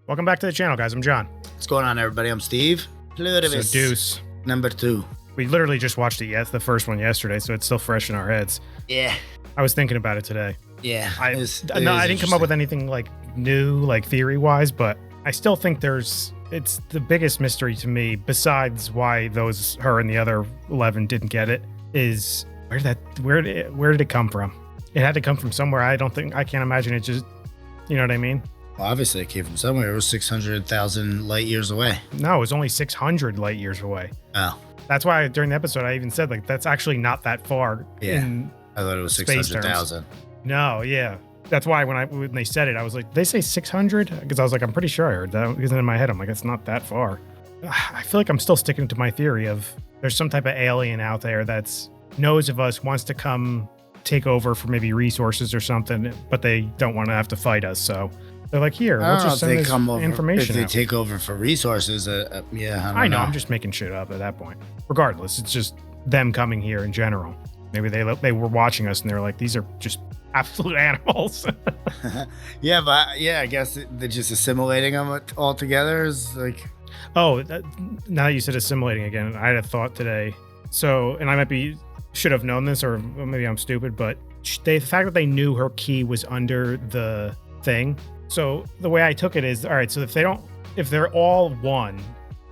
Welcome back to the channel, guys. I'm John. What's going on, everybody? I'm Steve. Pluribus. So Deuce. Number 2. We literally just watched it, the first one yesterday, so it's still fresh in our heads. Yeah. I was thinking about it today. Yeah. I didn't come up with anything like new, like theory-wise, but I still think it's the biggest mystery to me, besides why her and the other 11 didn't get it, is where did it come from? It had to come from somewhere. I can't imagine it just, you know what I mean? Well, obviously it came from somewhere. It was 600,000 light years away. No, it was only 600 light years away. Oh. That's why during the episode I even said, like, that's actually not that far. Yeah. I thought it was 600,000. No, yeah. That's why when they said it, I was like, they say 600? Because I was like, I'm pretty sure I heard that. Because in my head, I'm like, it's not that far. I feel like I'm still sticking to my theory of there's some type of alien out there that knows of us, wants to come take over for maybe resources or something, but they don't want to have to fight us. So they're like, here, let's just send this information. If they take over for resources, yeah, I don't know. I'm just making shit up at that point. Regardless, it's just them coming here in general. Maybe they were watching us and they're like, these are just absolute animals. Yeah, but I guess they're just assimilating them all together is like. Oh, now that you said assimilating again, I had a thought today. So, and I should have known this, or maybe I'm stupid, but the fact that they knew her key was under the thing. So the way I took it is, all right, so if they're all one,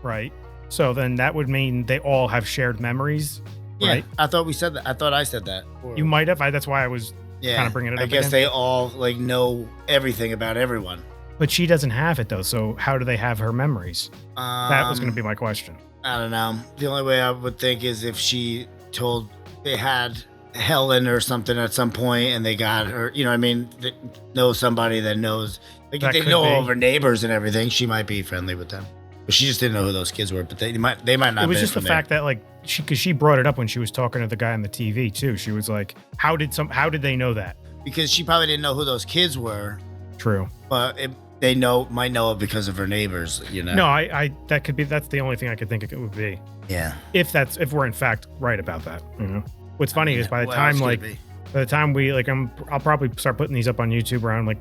right? So then that would mean they all have shared memories, right? I thought we said that. I thought I said that. You might have. That's why I was kind of bringing it up. I guess again. they all like know everything about everyone. But she doesn't have it though. So how do they have her memories? That was going to be my question. I don't know. The only way I would think is if she told they had Helen or something at some point and they got her, you know what I mean? They know somebody that knows, like if they know all of her neighbors and everything, she might be friendly with them. But she just didn't know who those kids were, but they might not. It was just the fact that like because she brought it up when she was talking to the guy on the TV too. She was like, how did they know that? Because she probably didn't know who those kids were. True. But might know it because of her neighbors, you know? No, that's the only thing I could think it would be. Yeah. If we're in fact right about that, you know? What's funny is by the time we I'll probably start putting these up on YouTube around like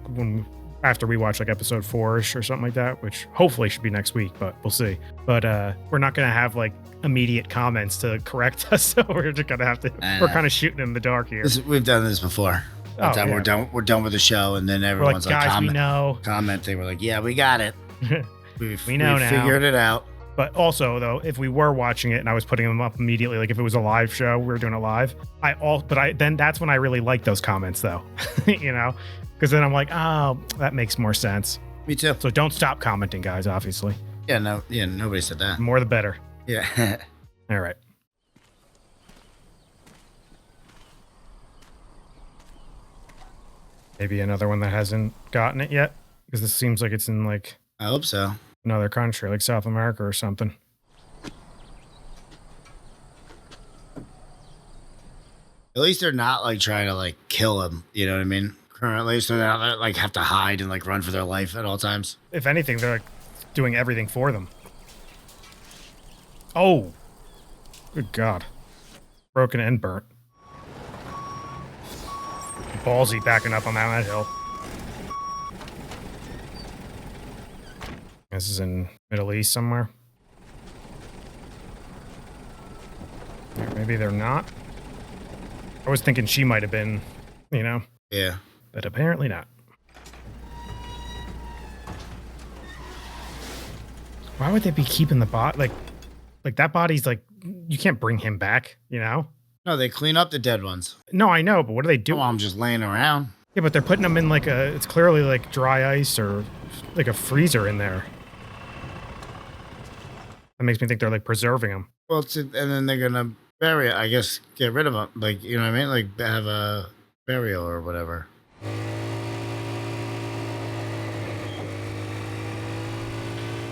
after we watch like episode 4-ish or something like that, which hopefully should be next week, but we'll see. But we're not going to have like immediate comments to correct us. So we're just going to have to, we're kind of shooting in the dark here. We've done this before. We're done with the show, and then everyone's like, guys, we know. Commenting. We're like, yeah, we got it. we know now. Figured it out. But also, though, if we were watching it and I was putting them up immediately, like if it was a live show, we were doing it live. Then that's when I really like those comments, though, you know, because then I'm like, oh, that makes more sense. Me too. So don't stop commenting, guys. Obviously. Yeah. No. Yeah. Nobody said that. The more the better. Yeah. All right. Maybe another one that hasn't gotten it yet, because this seems like it's in like. I hope so. Another country like South America or something. At least they're not like trying to like kill him. You know what I mean? Currently, so they're not like have to hide and like run for their life at all times. If anything, they're like doing everything for them. Oh, good God! Broken and burnt. Ballsy backing up on that hill. This is in Middle East somewhere. Maybe they're not. I was thinking she might have been, you know? Yeah. But apparently not. Why would they be keeping the body? Like that body's like, you can't bring him back, you know? No, they clean up the dead ones. No, I know, but what do they do? Oh, I'm just laying around. Yeah, but they're putting them in like it's clearly like dry ice or like a freezer in there. That makes me think they're like preserving them. Well, and then they're gonna bury it. I guess get rid of them. Like, you know what I mean? Like have a burial or whatever.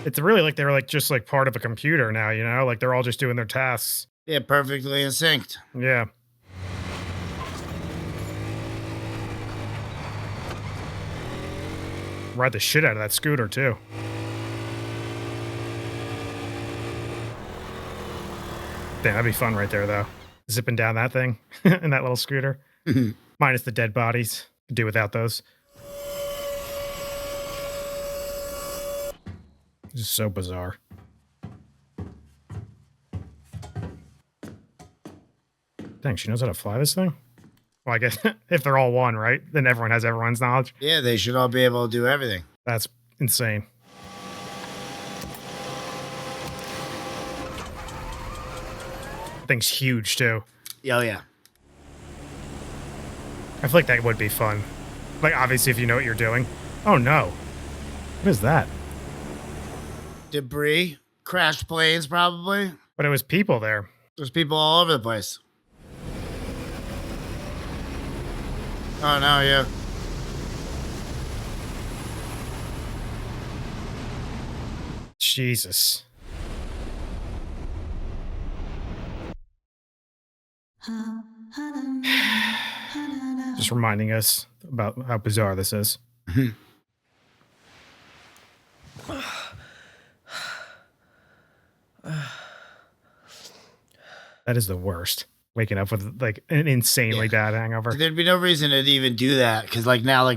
It's really like they're like just like part of a computer now, you know? Like they're all just doing their tasks. Yeah, perfectly in sync. Yeah. Ride the shit out of that scooter too. Damn, that'd be fun right there, though. Zipping down that thing in that little scooter. Minus the dead bodies. Could do without those. This is so bizarre. Dang, she knows how to fly this thing? Well, I guess if they're all one, right? Then everyone has everyone's knowledge. Yeah, they should all be able to do everything. That's insane. Thing's huge, too. Oh, yeah. I feel like that would be fun. Like, obviously, if you know what you're doing. Oh, no. What is that? Debris. Crashed planes, probably. But it was people there. There's people all over the place. Oh, no, yeah. Jesus. Just reminding us about how bizarre this is. That is the worst. Waking up with like an insanely bad hangover. There'd be no reason to even do that because, like, now,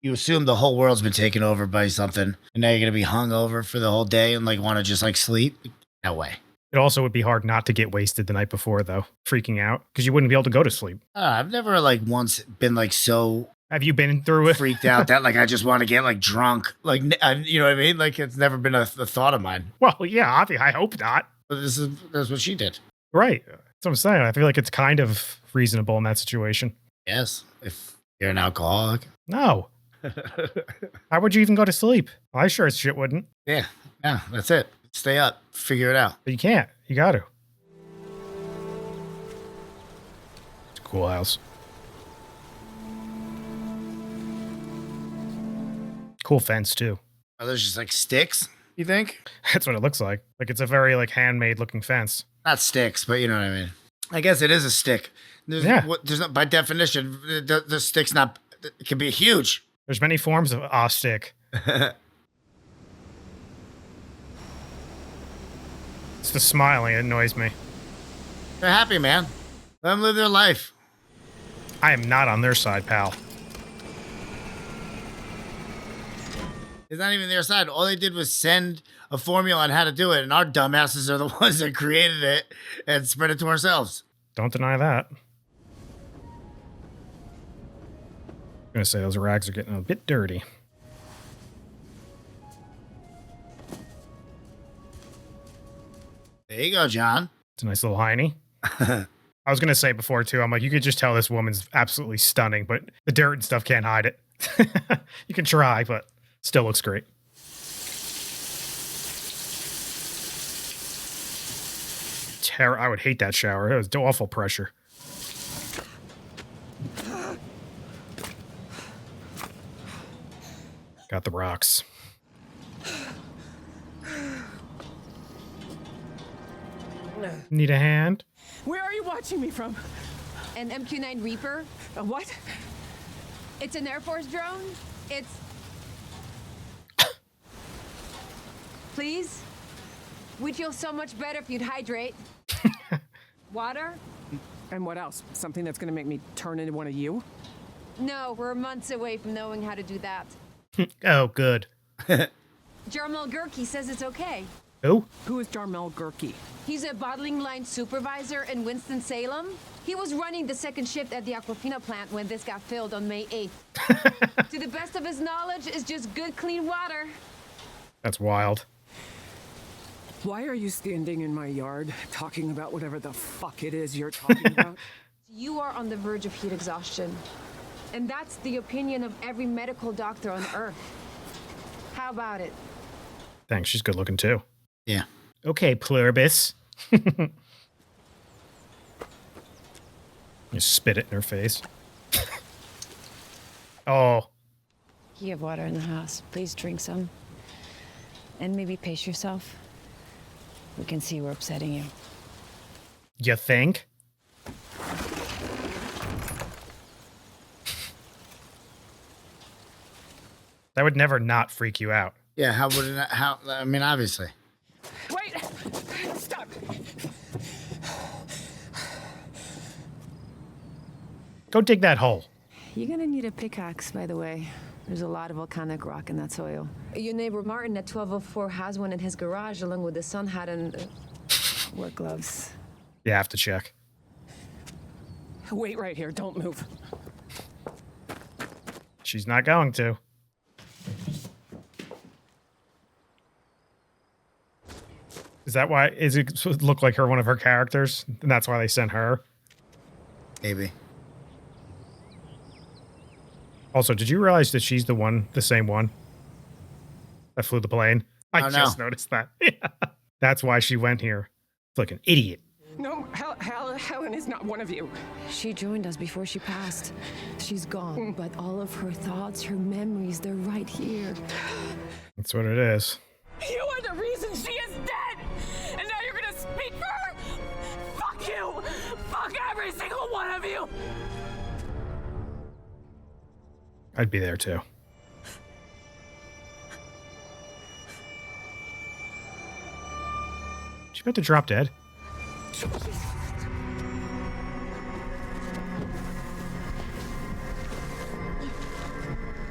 you assume the whole world's been taken over by something, and now you're gonna be hungover for the whole day and like want to just like sleep. No way. It also would be hard not to get wasted the night before, though, freaking out because you wouldn't be able to go to sleep. I've never like once been like so. Have you been through it? Freaked out that like I just want to get like drunk, like you know what I mean? Like it's never been a thought of mine. Well, yeah, obviously, I hope not. But that's what she did. Right. That's what I'm saying. I feel like it's kind of reasonable in that situation. Yes, if you're an alcoholic. No. How would you even go to sleep? I sure as shit wouldn't. Yeah, that's it. Stay up, figure it out. But you can't. You got to. It's a cool house. Cool fence too. Are those just like sticks, you think? That's what it looks like. Like it's a very like handmade looking fence. Not sticks, but you know what I mean. I guess it is a stick. There's not, by definition, the stick's not. It can be huge. There's many forms of a stick. It's the smiling that annoys me. They're happy, man. Let them live their life. I am not on their side, pal. It's not even their side. All they did was send a formula on how to do it, and our dumbasses are the ones that created it and spread it to ourselves. Don't deny that. I'm gonna say those rags are getting a bit dirty. There you go, John. It's a nice little hiney. I was gonna say before too, I'm like, you could just tell this woman's absolutely stunning, but the dirt and stuff can't hide it. You can try, but still looks great. I would hate that shower. It was awful pressure. Got the rocks. Need a hand? Where are you watching me from? An MQ-9 Reaper. A what? It's an Air Force drone. It's... Please? We'd feel so much better if you'd hydrate. Water? And what else? Something that's gonna make me turn into one of you? No, we're months away from knowing how to do that. Oh, good. Jarmel Gurki says it's okay. Who? Who is Jarmel Gurki? He's a bottling line supervisor in Winston-Salem. He was running the second shift at the Aquafina plant when this got filled on May 8th. To the best of his knowledge, it's just good, clean water. That's wild. Why are you standing in my yard talking about whatever the fuck it is you're talking about? You are on the verge of heat exhaustion. And that's the opinion of every medical doctor on Earth. How about it? Thanks, she's good looking too. Yeah. Okay, Pluribus. You spit it in her face. Oh. You have water in the house. Please drink some. And maybe pace yourself. We can see we're upsetting you. You think? That would never not freak you out. Yeah, how would it not, I mean, obviously. Wait! Stop! Go dig that hole. You're gonna need a pickaxe, by the way. There's a lot of volcanic rock in that soil. Your neighbor Martin at 1204 has one in his garage along with the sun hat and work gloves. You have to check. Wait right here. Don't move. She's not going to. Is that why? Is it supposed to look like one of her characters? And that's why they sent her? Maybe. Also, did you realize that she's the same one that flew the plane? I just noticed that. Yeah. That's why she went here. It's like an idiot. No, Helen is not one of you. She joined us before she passed. She's gone, but all of her thoughts, her memories, they're right here. That's what it is. You are the reason she is dead! And now you're gonna speak for her? Fuck you! Fuck every single one of you! I'd be there too. She about to drop dead?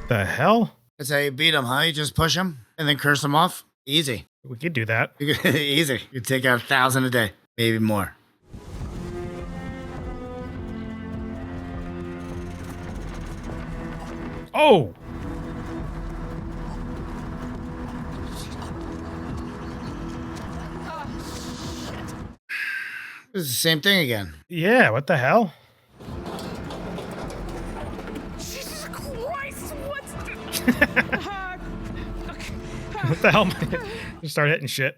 The hell? That's how you beat him, huh? You just push him and then curse him off? Easy. We could do that. Easy. You take out 1,000 a day, maybe more. Oh! It's the same thing again. Yeah, what the hell? Jesus Christ, what's What the hell, man? Just start hitting shit.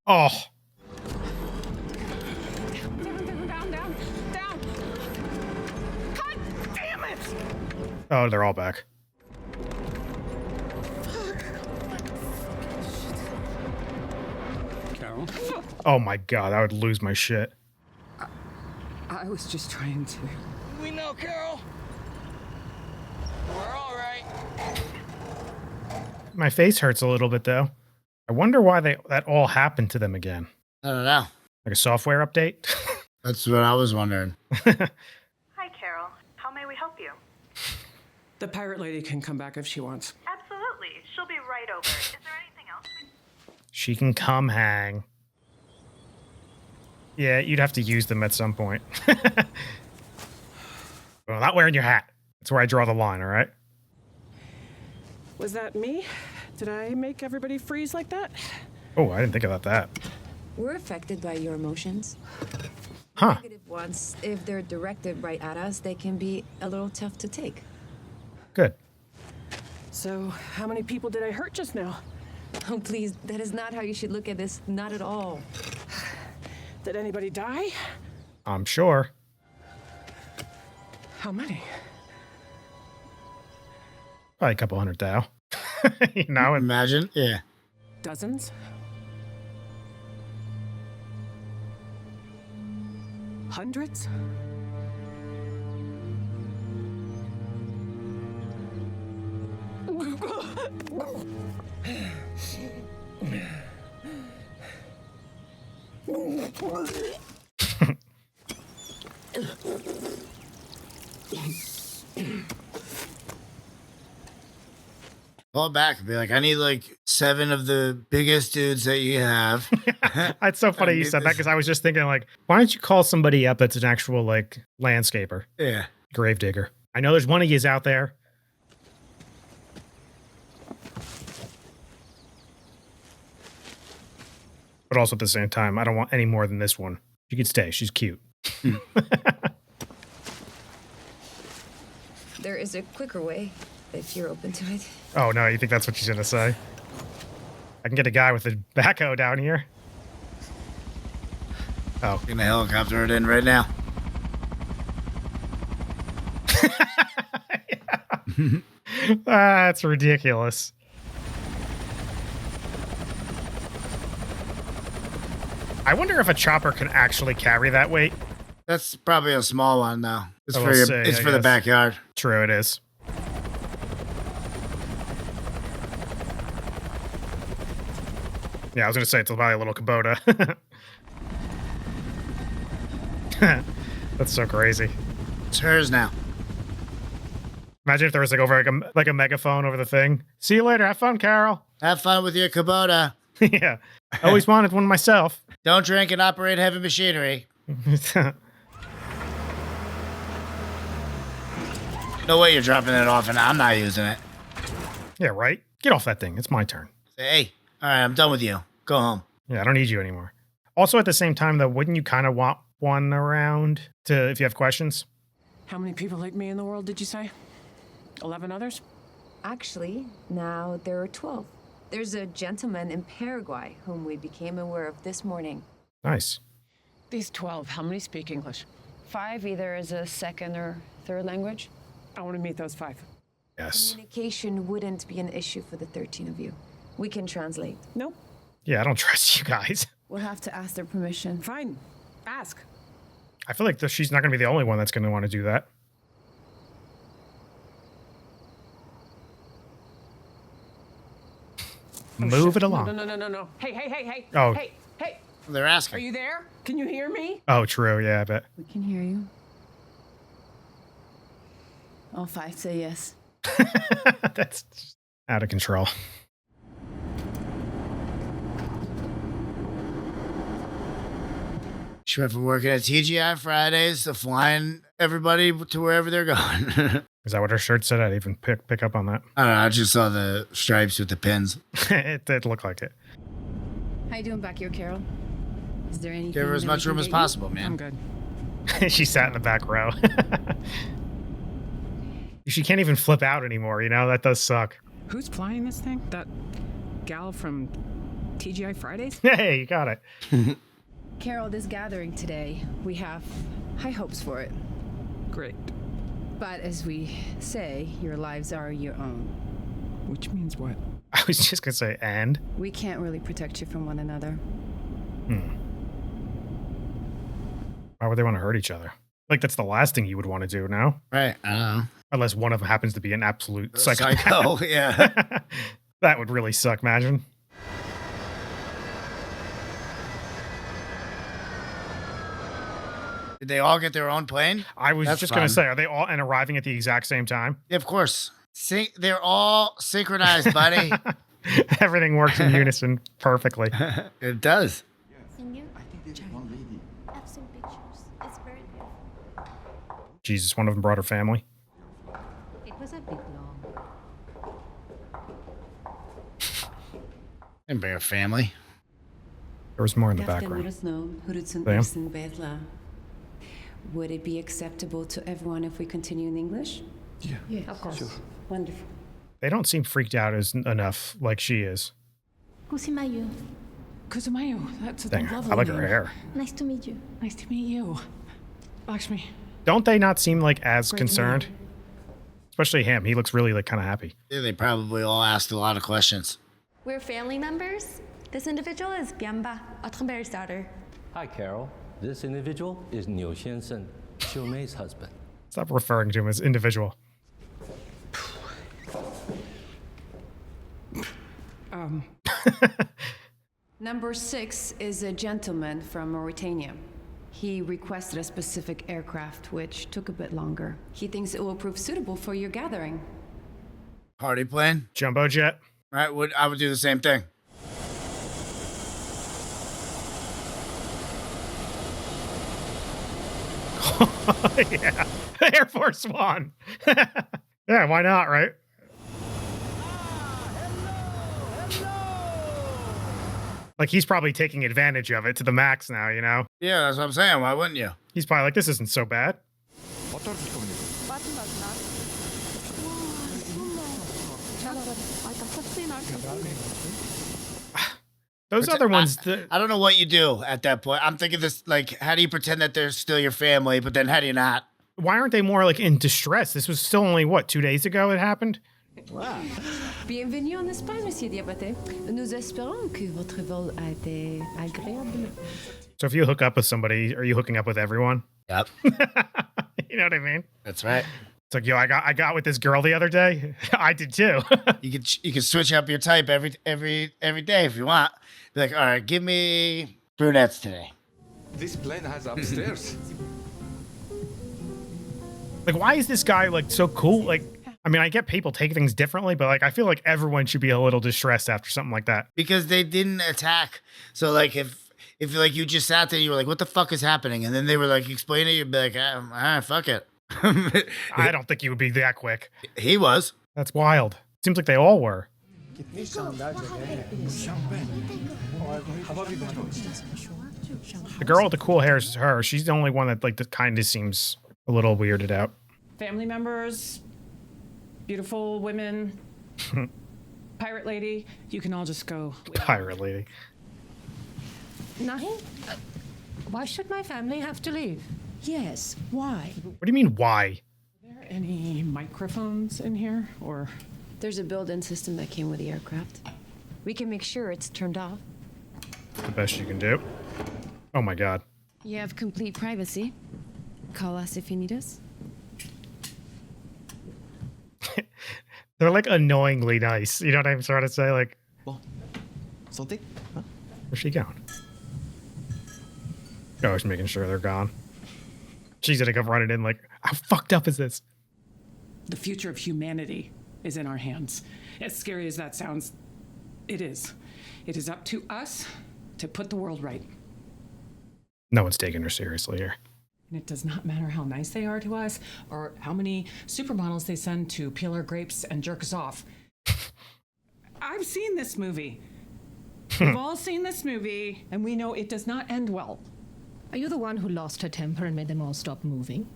Oh. Down. God damn it! Oh, they're all back. Carol? Oh my god, I would lose my shit. I was just trying to. We know, Carol. We're all right. My face hurts a little bit though. I wonder why that all happened to them again. I don't know. Like a software update? That's what I was wondering. Hi, Carol. How may we help you? The pirate lady can come back if she wants. Absolutely. She'll be right over. Is there anything else? She can come hang. Yeah, you'd have to use them at some point. Well, not wearing your hat. That's where I draw the line, all right? Was that me? Did I make everybody freeze like that? Oh, I didn't think about that. We're affected by your emotions. Huh. Negative ones, if they're directed right at us, they can be a little tough to take. Good. So, how many people did I hurt just now? Oh, please, that is not how you should look at this. Not at all. Did anybody die? I'm sure. How many? Probably a couple hundred thou. You know, and Imagine. Yeah. Dozens? Hundreds? Call back and be like, I need like 7 of the biggest dudes that you have. it's so funny you said that because I was just thinking, like, why don't you call somebody up that's an actual, like, landscaper? Yeah. Gravedigger. I know there's one of yous out there. But also at the same time, I don't want any more than this one. She could stay. She's cute. There is a quicker way, if you're open to it. Oh, no, you think that's what she's going to say? I can get a guy with a backhoe down here. Oh. Gonna helicopter it in right now. That's ridiculous. I wonder if a chopper can actually carry that weight. That's probably a small one, though. It's I for will your, say, it's I for the guess. backyard. True, it is. Yeah, I was going to say it's probably a little Kubota. That's so crazy. It's hers now. Imagine if there was like over like a megaphone over the thing. See you later. Have fun, Carol. Have fun with your Kubota. Yeah. I always wanted one myself. Don't drink and operate heavy machinery. No way you're dropping it off and I'm not using it. Yeah, right? Get off that thing. It's my turn. Say, hey, all right, I'm done with you. Go home. Yeah, I don't need you anymore. Also, at the same time, though, wouldn't you kind of want one around to if you have questions? How many people like me in the world, did you say? 11 others? Actually, now there are 12. There's a gentleman in Paraguay whom we became aware of this morning. Nice. These 12, how many speak English? 5 either as a second or third language. I want to meet those 5. Yes. Communication wouldn't be an issue for the 13 of you. We can translate. Nope. Yeah, I don't trust you guys. We'll have to ask their permission. Fine. Ask. I feel like she's not going to be the only one that's going to want to do that. Move it along. No. Hey. Oh. Hey. They're asking. Are you there? Can you hear me? Oh, true. Yeah, I bet. We can hear you. All 5 say yes. That's just out of control. She went from working at TGI Fridays to flying everybody to wherever they're going. Is that what her shirt said? I'd even pick up on that. I don't know. I just saw the stripes with the pins. It did look like it. How you doing back here, Carol? Is there anything? Give her as that much we room can as get you? possible, I'm man. good. She sat in the back row. She can't even flip out anymore, you know? That does suck. Who's flying this thing? That gal from TGI Fridays? Hey, you got it. Carol, this gathering today, we have high hopes for it. Great. But as we say, your lives are your own. Which means what? I was just going to say, and? We can't really protect you from one another. Why would they want to hurt each other? Like, that's the last thing you would want to do now. Right. I don't know. Unless one of them happens to be an absolute psychopath. Psycho, yeah. That would really suck, imagine. Did they all get their own plane? I was That's just going fun. to say, are they all and arriving at the exact same time? Yeah, of course. They're all synchronized, buddy. Everything works in unison perfectly. It does. Singer? I think there's one lady. I've seen pictures. It's very beautiful. Jesus, one of them brought her family. It was a bit long. And bring a family. There was more in the background. Would it be acceptable to everyone if we continue in English? Yeah, Of course. sure. Wonderful. They don't seem freaked out enough like she is. Kusimayu. Kuzumayu. That's a Dang, lovely I like name. her hair. Nice to meet you. Nice to meet you. Lakshmi. Don't they not seem like as Great to meet concerned? you. Especially him. He looks really like kind of happy. Yeah, they probably all asked a lot of questions. We're family members. This individual is Biamba, Otrenberg's daughter. Hi, Carol. This individual is Niu Xiansheng, Xiu Mei's husband. Stop referring to him as individual. Number 6 is a gentleman from Mauritania. He requested a specific aircraft, which took a bit longer. He thinks it will prove suitable for your gathering. Party plane? Jumbo jet. Right, I would do the same thing. Yeah. Air Force One. Yeah, why not, right? Like, he's probably taking advantage of it to the max now, you know? Yeah, that's what I'm saying. Why wouldn't you? He's probably like, this isn't so bad. Those other ones, I don't know what you do at that point. I'm thinking this, like, how do you pretend that they're still your family, but then how do you not? why aren't they more like in distress? This was still only, what, 2 days ago it happened? Bienvenue en Espagne, Monsieur Diabaté. Nous espérons que votre vol a été agréable. So if you hook up with somebody, are you hooking up with everyone? Yep. You know what I mean? That's right. It's like, yo, I got with this girl the other day. I did too. You can switch up your type every day if you want. Be like, all right, give me brunettes today. This plane has upstairs. Like, why is this guy like so cool? Like, I mean, I get people take things differently, but like, I feel like everyone should be a little distressed after something like that. Because they didn't attack. So like if like you just sat there and you were like, what the fuck is happening? And then they were like, explain it, you'd be like, fuck it. I don't think you would be that quick. He was. That's wild. Seems like they all were. The girl with the cool hair is her. She's the only one that like kind of seems a little weirded out. Family members, beautiful women, pirate lady. You can all just go. Pirate lady. Nothing? Why should my family have to leave? Yes, why? What do you mean, why? Are there any microphones in here, or? There's a built-in system that came with the aircraft. We can make sure it's turned off. The best you can do. Oh my god. You have complete privacy. Call us if you need us. They're like annoyingly nice. You know what I'm trying to say? Like, something? Huh? Where's she going? Oh, I was making sure they're gone. She's gonna come running in like, how fucked up is this? The future of humanity is in our hands. As scary as that sounds, it is. It is up to us to put the world right. No one's taking her seriously here. And it does not matter how nice they are to us or how many supermodels they send to peel our grapes and jerk us off. I've seen this movie. We've all seen this movie, and we know it does not end well. Are you the one who lost her temper and made them all stop moving?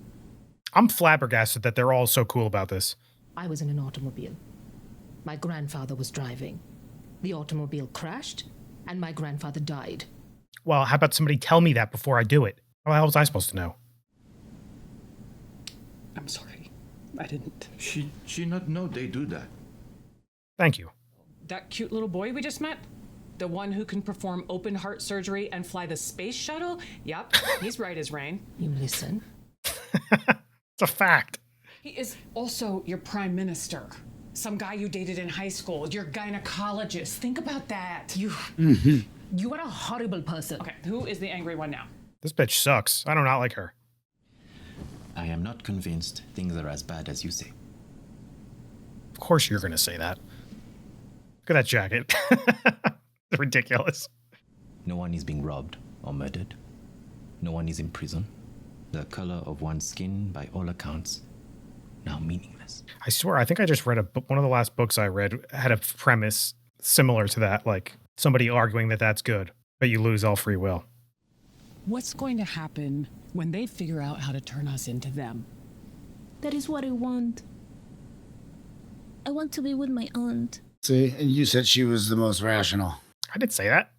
I'm flabbergasted that they're all so cool about this. I was in an automobile. My grandfather was driving. The automobile crashed, and my grandfather died. Well, how about somebody tell me that before I do it? How the hell was I supposed to know? I'm sorry. I didn't. She not know they do that. Thank you. That cute little boy we just met? The one who can perform open heart surgery and fly the space shuttle? Yep, he's right as rain. You listen. It's a fact. He is also your prime minister. Some guy you dated in high school, your gynecologist. Think about that. You are a horrible person. Okay, who is the angry one now? This bitch sucks. I do not like her. I am not convinced things are as bad as you say. Of course you're going to say that. Look at that jacket. It's ridiculous. No one is being robbed or murdered. No one is in prison. The color of one's skin, by all accounts, now meaningless. I swear, I think I just read one of the last books I read had a premise similar to that, like somebody arguing that that's good, but you lose all free will. What's going to happen when they figure out how to turn us into them? That is what I want. I want to be with my aunt. See, and you said she was the most rational. I didn't say that.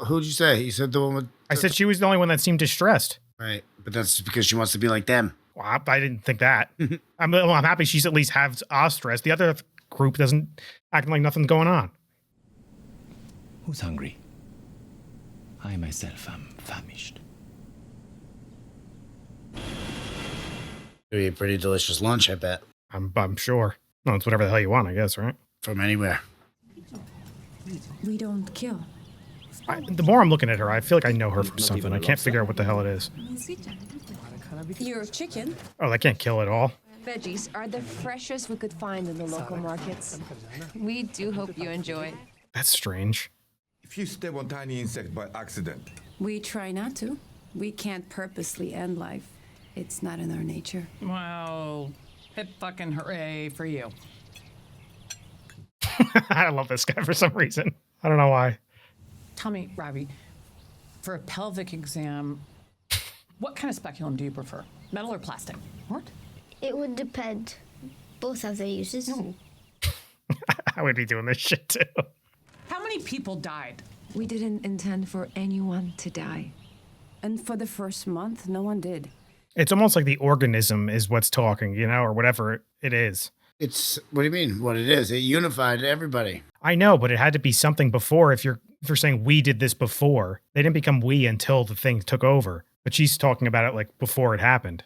Who'd you say? You said the one with... I said she was the only one that seemed distressed. Right, but that's because she wants to be like them. Well, I didn't think that. I'm happy she's at least has us stressed. The other group doesn't act like nothing's going on. Who's hungry? I myself am famished. It'll be a pretty delicious lunch, I bet. I'm sure. No, it's whatever the hell you want, I guess, right? From anywhere. We don't kill. The more I'm looking at her, I feel like I know her from something. I can't figure out what the hell it is. Your chicken. Oh, they can't kill it all. Veggies are the freshest we could find in the local markets. We do hope you enjoy. That's strange. If you step on tiny insect by accident. We try not to. We can't purposely end life. It's not in our nature. Well, hip fucking hooray for you. I love this guy for some reason. I don't know why. Tell me, Robbie, for a pelvic exam, what kind of speculum do you prefer? Metal or plastic? What? It would depend. Both have their uses. No. I would be doing this shit too. How many people died? We didn't intend for anyone to die. And for the first month, no one did. It's almost like the organism is what's talking, you know, or whatever it is. It's, what do you mean? What it is? It unified everybody. I know, but it had to be something before. If you're saying we did this before, they didn't become we until the thing took over. But she's talking about it like before it happened.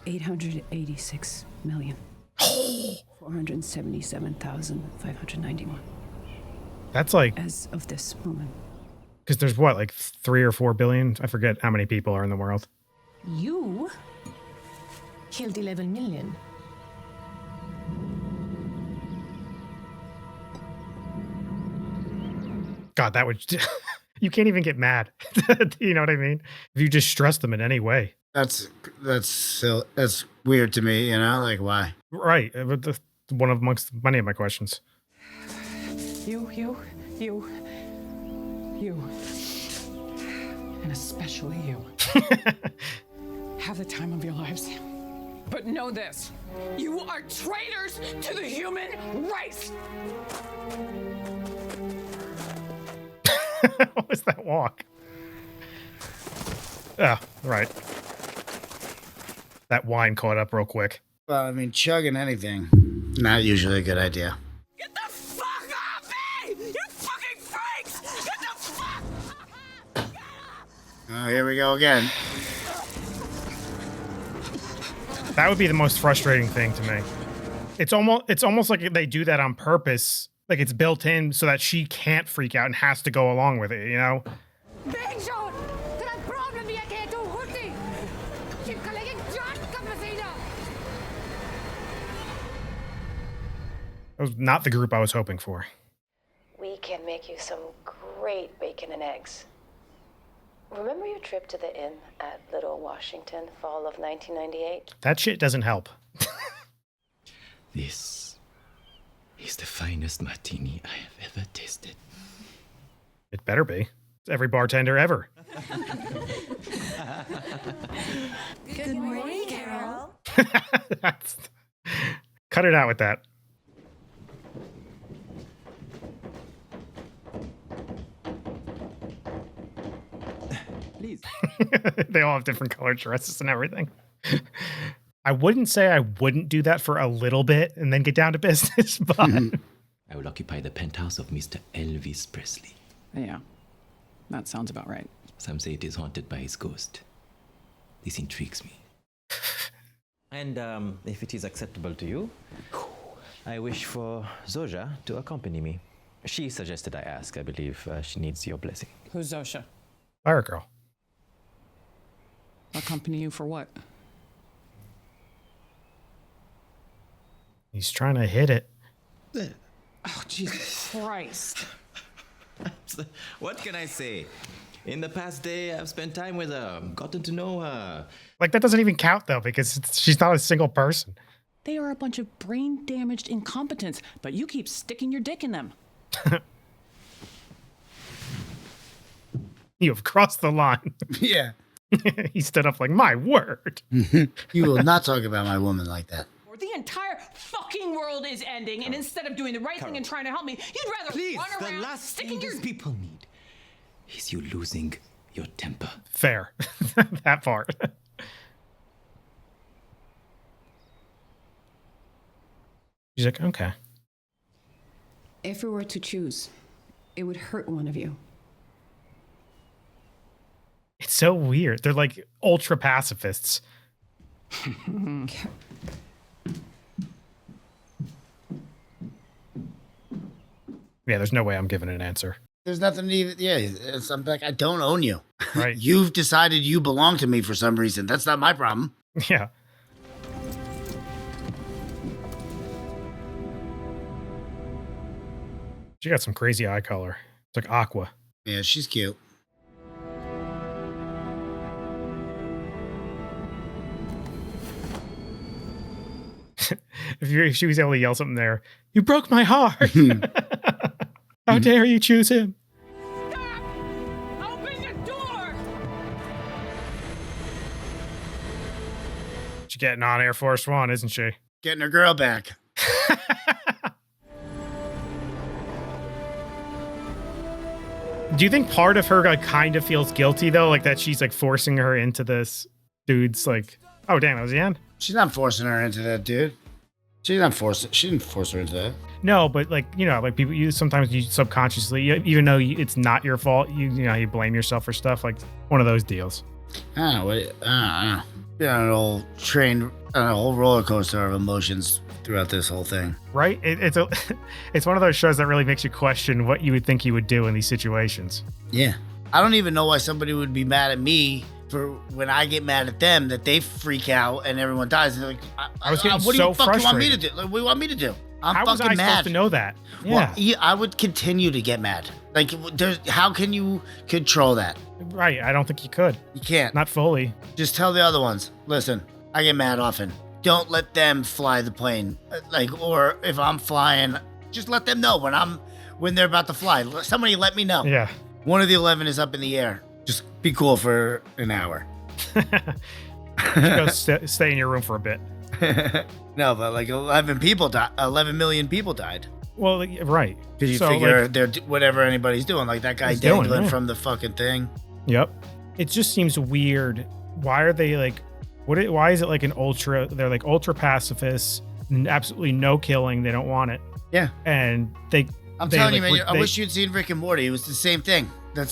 886 million. 477,591. That's like... As of this moment. Because there's what, like 3 or 4 billion? I forget how many people are in the world. You killed 11 million. God, that would... You can't even get mad. You know what I mean? If you just stress them in any way. That's weird to me, you know? Like, why? Right. One amongst many of my questions. You. And especially you. Have the time of your lives. But know this. You are traitors to the human race! What was that walk? Oh, right. That wine caught up real quick. Well, I mean, chugging anything, not usually a good idea. Get the fuck off me! You fucking freaks! Get the fuck off! Oh, here we go again. That would be the most frustrating thing to me. It's almost like they do that on purpose. Like it's built in so that she can't freak out and has to go along with it, you know? That was not the group I was hoping for. We can make you some great bacon and eggs. Remember your trip to the inn at Little Washington, fall of 1998? That shit doesn't help. This is the finest martini I have ever tasted. It better be. It's every bartender ever. Good morning, Carol. Cut it out with that. Please. They all have different colored dresses and everything. I wouldn't say I wouldn't do that for a little bit and then get down to business, but... I will occupy the penthouse of Mr. Elvis Presley. Yeah, that sounds about right. Some say it is haunted by his ghost. This intrigues me. And if it is acceptable to you, I wish for Zoja to accompany me. She suggested I ask. I believe she needs your blessing. Who's Zosha? Fire girl. Accompany you for what? He's trying to hit it. Oh, Jesus Christ. What can I say? In the past day, I've spent time with her, gotten to know her. Like, that doesn't even count, though, because she's not a single person. They are a bunch of brain-damaged incompetents, but you keep sticking your dick in them. You have crossed the line. Yeah. He stood up like, my word. You will not talk about my woman like that. The entire fucking world is ending, and instead of doing the right thing and trying to help me, you'd rather run around the last sticking thing your... these people need is you losing your temper. Fair. That part. She's like, okay. If we were to choose, it would hurt one of you. It's so weird. They're like ultra pacifists. Yeah, there's no way I'm giving an answer. There's nothing to even, I'm like, I don't own you. Right. You've decided you belong to me for some reason. That's not my problem. Yeah. She got some crazy eye color. It's like aqua. Yeah, she's cute. If she was able to yell something there, you broke my heart. How dare you choose him? Stop! Open the door! She's getting on Air Force One, isn't she? Getting her girl back. Do you think part of her like kind of feels guilty though, like that she's like forcing her into this dude's like? Oh damn, that was the end. She's not forcing her into that, dude. She didn't force her into that. No, but like, you know, like people, you sometimes you subconsciously, even though it's not your fault, you know, you blame yourself for stuff, like one of those deals. I don't know. Been on an old train, on a whole roller coaster of emotions throughout this whole thing. Right? It's one of those shows that really makes you question what you would think you would do in these situations. Yeah. I don't even know why somebody would be mad at me for when I get mad at them that they freak out and everyone dies. They're like, I was getting what so do you fucking want me to frustrated. do? Like, what do you want me to do? I'm How was fucking I mad. supposed to know that? Yeah. Well, I would continue to get mad. Like, how can you control that? Right. I don't think you could. You can't. Not fully. Just tell the other ones, listen, I get mad often. Don't let them fly the plane. Like, or if I'm flying, just let them know when they're about to fly. Somebody let me know. Yeah. One of the 11 is up in the air. Just be cool for an hour. Go stay in your room for a bit. No, but like 11 million people died. Well, right. Because you figure they're whatever anybody's doing, like that guy dangling from the fucking thing. Yep. It just seems weird. Why are they like? Why is it like an ultra? They're like ultra pacifists, and absolutely no killing. They don't want it. Yeah. And I'm telling you, man. I wish you'd seen Rick and Morty. It was the same thing. It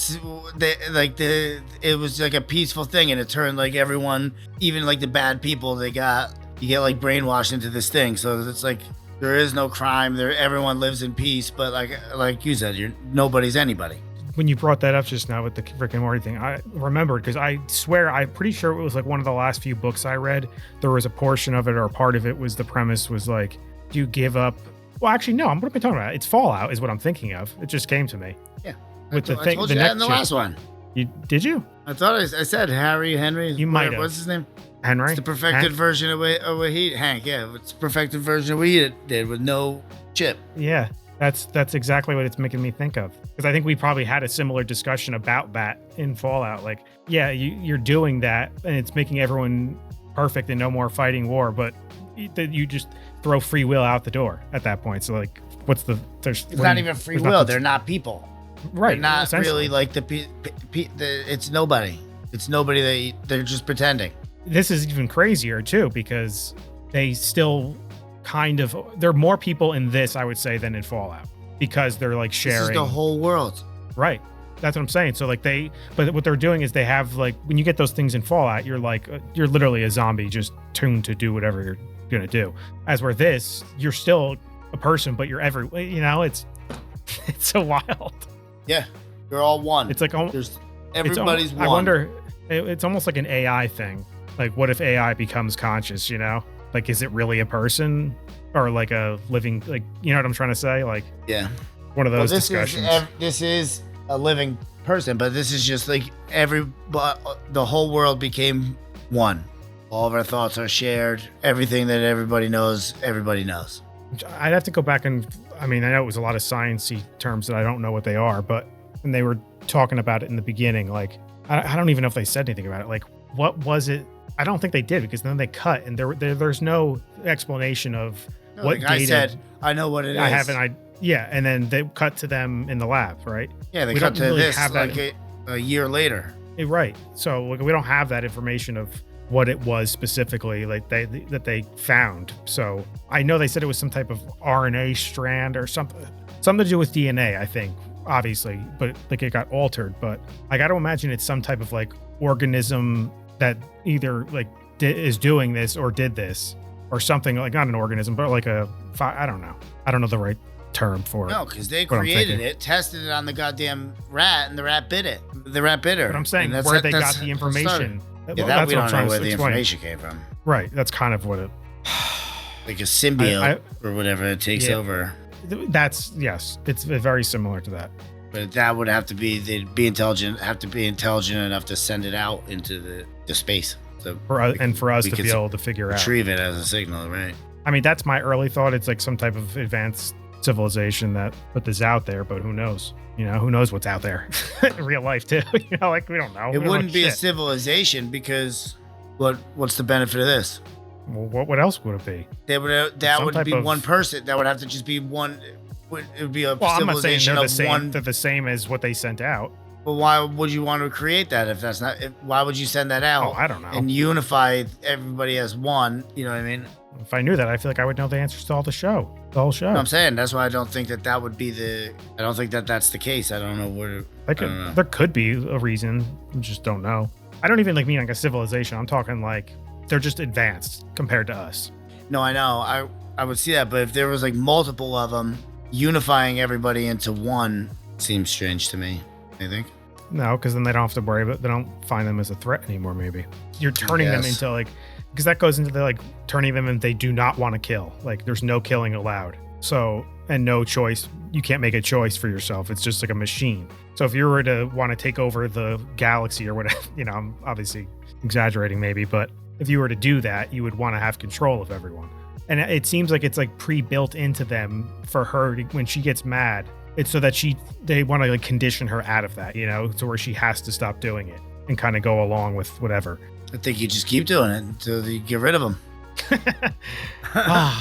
was like a peaceful thing, and it turned like everyone, even like the bad people, you get like brainwashed into this thing. So it's like there is no crime. Everyone lives in peace. But like you said, nobody's anybody. When you brought that up just now with the Rick and Morty thing, I remembered because I'm pretty sure it was like one of the last few books I read. There was a portion of it or a part of it was the premise was like, do you give up? Well, actually, no. What am I talking about? It's Fallout is what I'm thinking of. It just came to me. Yeah. I told you that in the last one. Did you? I thought I said Henry. You might have. What's his name? Henry. It's the perfected version of what he Hank. Yeah, it's the perfected version of what he did with no chip. Yeah, that's exactly what it's making me think of. Because I think we probably had a similar discussion about that in Fallout. Like, yeah, you're doing that, and it's making everyone perfect and no more fighting war. But you just throw free will out the door at that point. So like, it's not even free will. They're not people. Right. They're not really like it's nobody. It's nobody they're just pretending. This is even crazier too, because they still they're more people in this, I would say, than in Fallout, because they're like sharing. This is the whole world. Right. That's what I'm saying. So like but what they're doing is they have like, when you get those things in Fallout, you're literally a zombie just tuned to do whatever you're going to do. As where this, you're still a person, but you're it's so wild. Yeah, they're all one. It's like everybody's one. I wonder, it's almost like an AI thing. Like, what if AI becomes conscious? Like, is it really a person or like a living? Like, you know what I'm trying to say? Like, yeah, one of those discussions. This is a living person, but this is just like the whole world became one. All of our thoughts are shared. Everything that everybody knows. I'd have to go back and, I know it was a lot of sciencey terms that I don't know what they are, but when they were talking about it in the beginning, like, I don't even know if they said anything about it. Like, what was it? I don't think they did, because then they cut and there's no explanation of what data. I said, I know what it is. Yeah, and then they cut to them in the lab, right? Yeah, they cut to really this like a year later. Right. So we don't have that information of what it was specifically like that they found. So I know they said it was some type of RNA strand or something to do with DNA, I think, obviously, but like it got altered. But I got to imagine it's some type of like organism that either like is doing this or did this or something, like not an organism, but like I don't know the right term for it. No, because they created it, tested it on the goddamn rat, and the rat bit it. The rat bit her. But I'm saying where they got the information. Yeah, that's we don't know where the information came from. Right. That's kind of what it... like a symbiote or whatever that takes over. Yes. It's very similar to that. But that would have to be, they'd be intelligent enough to send it out into the space. So for us to be able to figure out. Retrieve it as a signal, right? That's my early thought. It's like some type of advanced civilization that put this out there, but who knows? Who knows what's out there in real life too? Like, we don't know. It wouldn't be a civilization, because what's the benefit of this? Well, what else would it be? That would be one person. That would have to just be one. It would be a civilization of one. They're the same as what they sent out. But why would you want to create that if that's not? Why would you send that out? Oh, I don't know. And unify everybody as one. You know what I mean? If I knew that, I feel like I would know the answers to the whole show. I'm saying that's why I don't think that would be I don't think that's the case. I don't know where. There could be a reason. I just don't know. I don't even mean like a civilization. I'm talking like they're just advanced compared to us. No, I know. I would see that. But if there was like multiple of them, unifying everybody into one seems strange to me. I think. No, because then they don't have to worry about. They don't find them as a threat anymore. Maybe you're turning them into like, because that goes into the like turning them into they do not want to kill. Like there's no killing allowed. So and no choice. You can't make a choice for yourself. It's just like a machine. So if you were to want to take over the galaxy or whatever, I'm obviously exaggerating maybe, but if you were to do that, you would want to have control of everyone. And it seems like it's like pre-built into them for her to, when she gets mad. It's so that they want to like condition her out of that, to where she has to stop doing it and kind of go along with whatever. I think you just keep doing it until you get rid of them.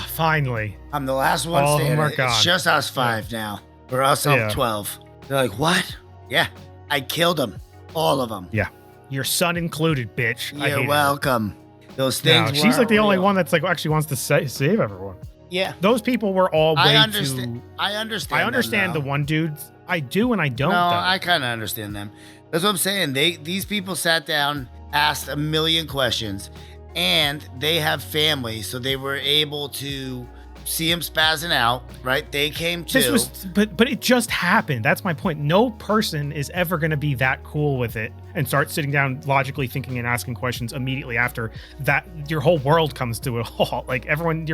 Finally. I'm the last one All of them standing. are gone. It's just us 5 now. Or us 12. They're like, what? Yeah, I killed them. All of them. Yeah. Your son included, bitch. You're welcome. Those things. No, she's like the only real. one that's like actually wants to save everyone. Yeah. Those people were all way I understand. I understand the one dudes. I do and I don't. No, though. I kind of understand them. That's what I'm saying. These people sat down, asked a million questions, and they have families, so they were able to see him spazzing out, right? They came too. But it just happened. That's my point. No person is ever going to be that cool with it and start sitting down logically thinking and asking questions immediately after that. Your whole world comes to a halt. Like everyone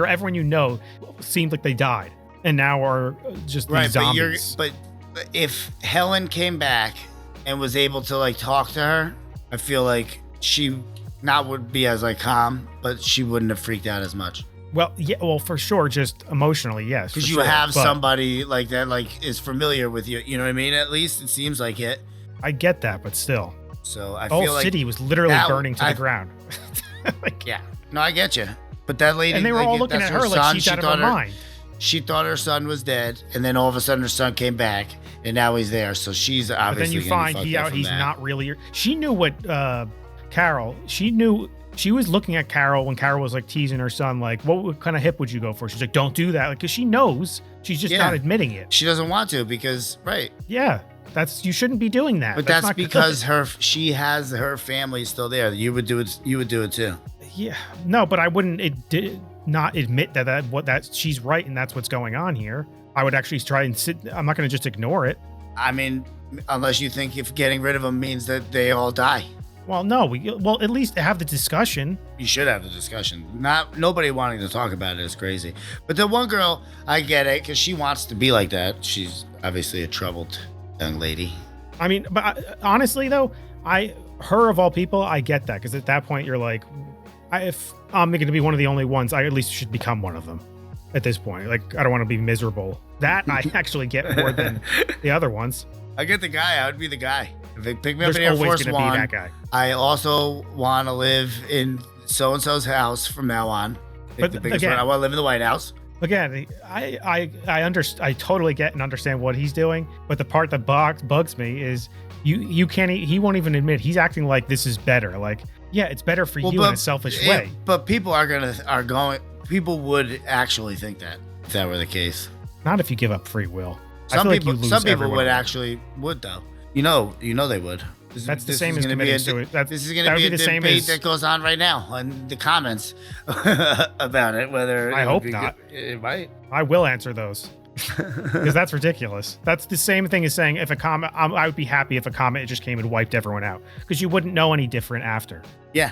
seemed like they died and now are just these zombies. But if Helen came back and was able to like talk to her, I feel like she would be as like calm, but she wouldn't have freaked out as much. Well, yeah, for sure, just emotionally, yes. Because you have somebody like that, like is familiar with you. You know what I mean? At least it seems like it. I get that, but still. So I feel like the city was literally burning to the ground. Yeah, no, I get you. But that lady, and they were all looking at her like she's out of her mind. She thought her son was dead, and then all of a sudden her son came back, and now he's there. So she's obviously. But then you find he's not really. She knew what Carol. She knew. She was looking at Carol when Carol was like teasing her son, like, what kind of hip would you go for? She's like, don't do that. Because she knows. She's just not admitting it. She doesn't want to because, right. Yeah. You shouldn't be doing that. But that's because she has her family still there. You would do it. You would do it too. Yeah. No, but I wouldn't not admit that she's right and that's what's going on here. I would actually try and I'm not going to just ignore it. I mean, unless you think if getting rid of them means that they all die. Well, no. At least have the discussion. You should have the discussion. Nobody wanting to talk about it is crazy. But the one girl, I get it because she wants to be like that. She's obviously a troubled young lady. I mean, but honestly though, her of all people, I get that because at that point you're like, if I'm going to be one of the only ones, I at least should become one of them. At this point, like I don't want to be miserable. That I actually get more than the other ones. I get the guy. I would be the guy. If they pick me up in There's Air always Force gonna One, be that guy. I also want to live in so-and-so's house from now on. But again, I want to live in the White House. Again, I totally get and understand what he's doing, but the part that bugs me is you can't. He won't even admit he's acting like this is better. Like, yeah, it's better for you in a selfish way. But people people would actually think that if that were the case. Not if you give up free will. Some people would actually though. You know they would. That's the same as committing suicide. This is going to be a debate that goes on right now in the comments about it. Whether I hope not. It might. I will answer those because that's ridiculous. That's the same thing as saying if a comet. I would be happy if a comet just came and wiped everyone out because you wouldn't know any different after. Yeah,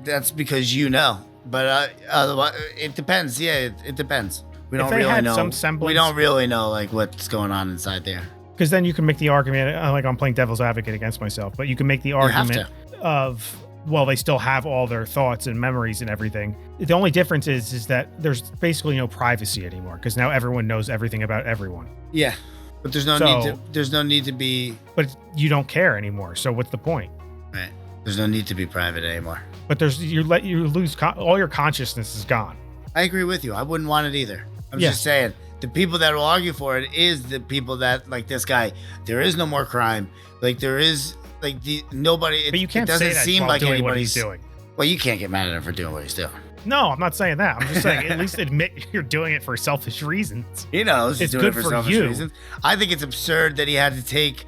that's because you know. But otherwise, it depends. Yeah, it depends. We don't really know. We don't really know like what's going on inside there. Because then you can make the argument, like I'm playing devil's advocate against myself, but you can make the argument of, well, they still have all their thoughts and memories and everything. The only difference is that there's basically no privacy anymore because now everyone knows everything about everyone. Yeah, but there's no need to be. But you don't care anymore. So what's the point? Right. There's no need to be private anymore. But you lose all your consciousness is gone. I agree with you. I wouldn't want it either. I'm just saying. The people that will argue for it is the people that like this guy. There is no more crime. Like there is like nobody. But you can't it doesn't say that seem while like doing anybody's what he's doing. Well, you can't get mad at him for doing what he's doing. No, I'm not saying that. I'm just saying at least admit you're doing it for selfish reasons. He knows he's it's doing good it for for selfish you. reasons. I think it's absurd that he had to take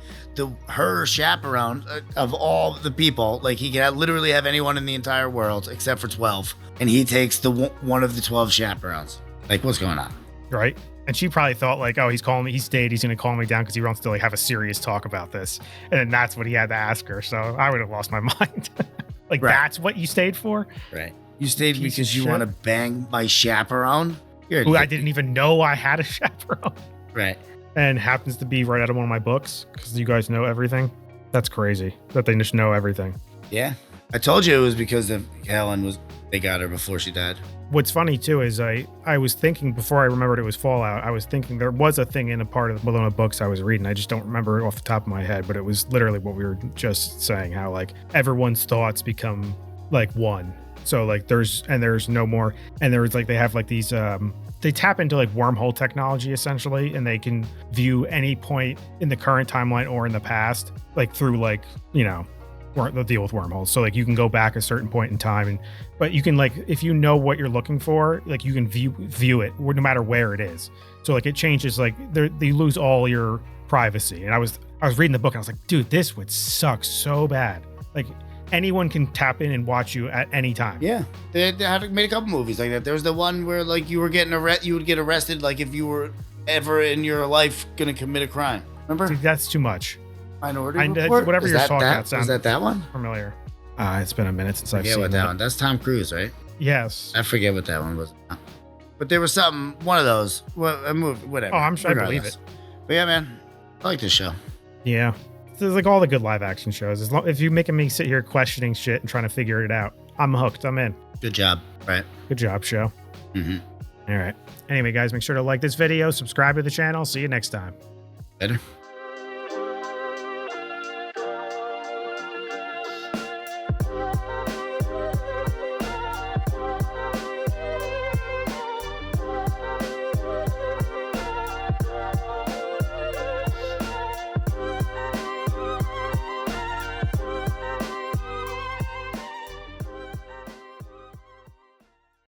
her chaperone of all the people. Like he can literally have anyone in the entire world except for 12, and he takes one of the 12 chaperones. Like, what's going on? Right. And she probably thought like, oh, he's calling me. He stayed. He's going to call me down because he wants to like have a serious talk about this. And then that's what he had to ask her. So I would have lost my mind. Like, that's what you stayed for? Right. You stayed because you want to bang my chaperone? Who I didn't even know I had a chaperone. Right. And happens to be right out of one of my books because you guys know everything. That's crazy that they just know everything. Yeah. I told you it was because of Helen they got her before she died. What's funny too is I was thinking before I remembered it was Fallout, I was thinking there was a thing in a part of one of the books I was reading. I just don't remember it off the top of my head, but it was literally what we were just saying, how like everyone's thoughts become like one. So like there's no more, and there's like they have like these they tap into like wormhole technology essentially, and they can view any point in the current timeline or in the past, like through like, you know, they'll deal with wormholes. So like you can go back a certain point in time, but you can like, if you know what you're looking for, like you can view it no matter where it is. So like it changes, like they lose all your privacy. And I was reading the book and I was like, dude, this would suck so bad. Like anyone can tap in and watch you at any time. Yeah, they had made a couple movies like that. There was the one where like you would get arrested like if you were ever in your life gonna commit a crime. Remember? Dude, that's too much. Minority Report? Whatever you're talking about sounds. Was that one? Familiar. It's been a minute since I've seen what that one. That's Tom Cruise, right? Yes. I forget what that one was. But there was one of those. A movie, whatever. Oh, I'm sure I believe it. But yeah, man, I like this show. Yeah. There's like all the good live action shows. If you're making me sit here questioning shit and trying to figure it out, I'm hooked. I'm in. Good job. Right. Good job, show. Mm-hmm. All right. Anyway, guys, make sure to like this video, subscribe to the channel. See you next time. Later.